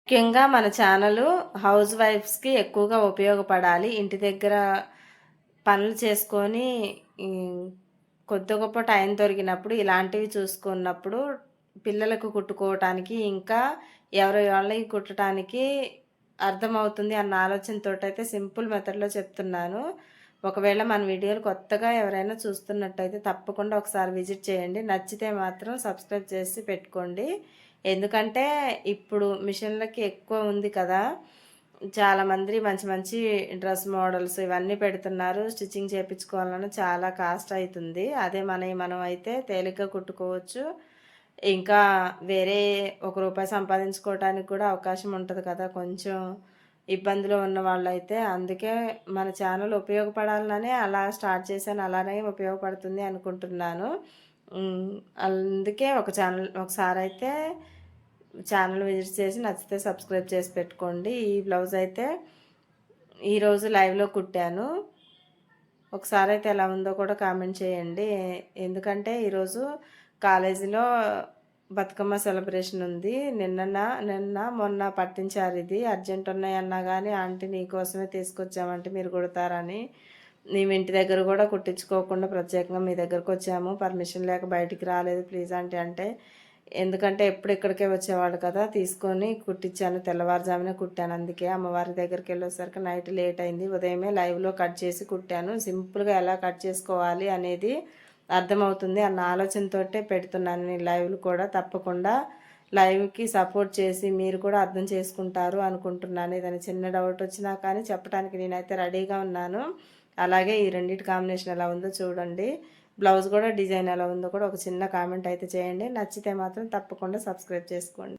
ముఖ్యంగా మన channel house వైఫ్స్‌కి ఎక్కువగా ఉపయోగపడాలి. ఇంటి దగ్గర పనులు చేసుకొని కొద్ది గొప్ప టైం దొరికినప్పుడు ఇలాంటివి చూసుకున్నప్పుడు పిల్లలకు కుట్టుకోవటానికి, ఇంకా ఎవరి వాళ్ళకి కుట్టటానికి అర్థమవుతుంది అన్న ఆలోచనతోటైతే సింపుల్ మెథడ్‌లో చెప్తున్నాను. ఒకవేళ మన వీడియోలు కొత్తగా ఎవరైనా చూస్తున్నట్టయితే తప్పకుండా ఒకసారి విజిట్ చేయండి. నచ్చితే మాత్రం సబ్స్క్రైబ్ చేసి పెట్టుకోండి. ఎందుకంటే ఇప్పుడు మిషన్లకి ఎక్కువ ఉంది కదా! చాలామంది మంచి మంచి డ్రెస్ మోడల్స్ ఇవన్నీ పెడుతున్నారు. స్టిచ్చింగ్ చేపించుకోవాలన్నా చాలా కాస్ట్ అయితుంది. అదే మనం అయితే తేలిగ్గా కుట్టుకోవచ్చు. ఇంకా వేరే ఒక రూపాయి సంపాదించుకోవటానికి కూడా అవకాశం ఉంటది కదా! కొంచెం ఇబ్బందిలో ఉన్న వాళ్ళైతే. అందుకే మన ఛానల్ ఉపయోగపడాలనే అలా స్టార్ట్ చేశాను. అలానే ఉపయోగపడుతుంది అనుకుంటున్నాను. అందుకే ఒకసారైతే ఛానల్ విజిట్ చేసి నచ్చితే సబ్స్క్రైబ్ చేసి పెట్టుకోండి. ఈ బ్లౌజ్ అయితే ఈరోజు లైవ్లో కుట్టాను. ఒకసారి అయితే ఎలా ఉందో కూడా కామెంట్ చేయండి. ఎందుకంటే ఈరోజు కాలేజీలో బతుకమ్మ సెలబ్రేషన్ ఉంది. నిన్న మొన్న పట్టించారు. ఇది అర్జెంట్ ఉన్నాయన్నా కానీ ఆంటీ నీకోసమే తీసుకొచ్చామంటే మీరు కుడతారని మేము ఇంటి దగ్గర కూడా కుట్టించుకోకుండా ప్రత్యేకంగా మీ దగ్గరకు వచ్చాము. పర్మిషన్ లేక బయటికి రాలేదు ప్లీజ్ ఆంటీ అంటే, ఎందుకంటే ఎప్పుడు ఇక్కడికే వచ్చేవాళ్ళు కదా, తీసుకొని కుట్టించాను. తెల్లవారుజామునే కుట్టాను. అందుకే అమ్మవారి దగ్గరికి వెళ్ళేసరికి నైట్ లేట్ అయింది. ఉదయమే లైవ్లో కట్ చేసి కుట్టాను. సింపుల్గా ఎలా కట్ చేసుకోవాలి అనేది అర్థమవుతుంది అన్న ఆలోచనతోటే పెడుతున్నాను నేను లైవ్లు కూడా. తప్పకుండా లైవ్కి సపోర్ట్ చేసి మీరు కూడా అర్థం చేసుకుంటారు అనుకుంటున్నాను. ఏదైనా చిన్న డౌట్ వచ్చినా కానీ చెప్పడానికి నేనైతే రెడీగా ఉన్నాను. అలాగే ఈ రెండింటి కాంబినేషన్ ఎలా ఉందో చూడండి. బ్లౌజ్ కూడా డిజైన్ ఎలా ఉందో కూడా ఒక చిన్న కామెంట్ అయితే చేయండి. నచ్చితే మాత్రం తప్పకుండా సబ్స్క్రైబ్ చేసుకోండి.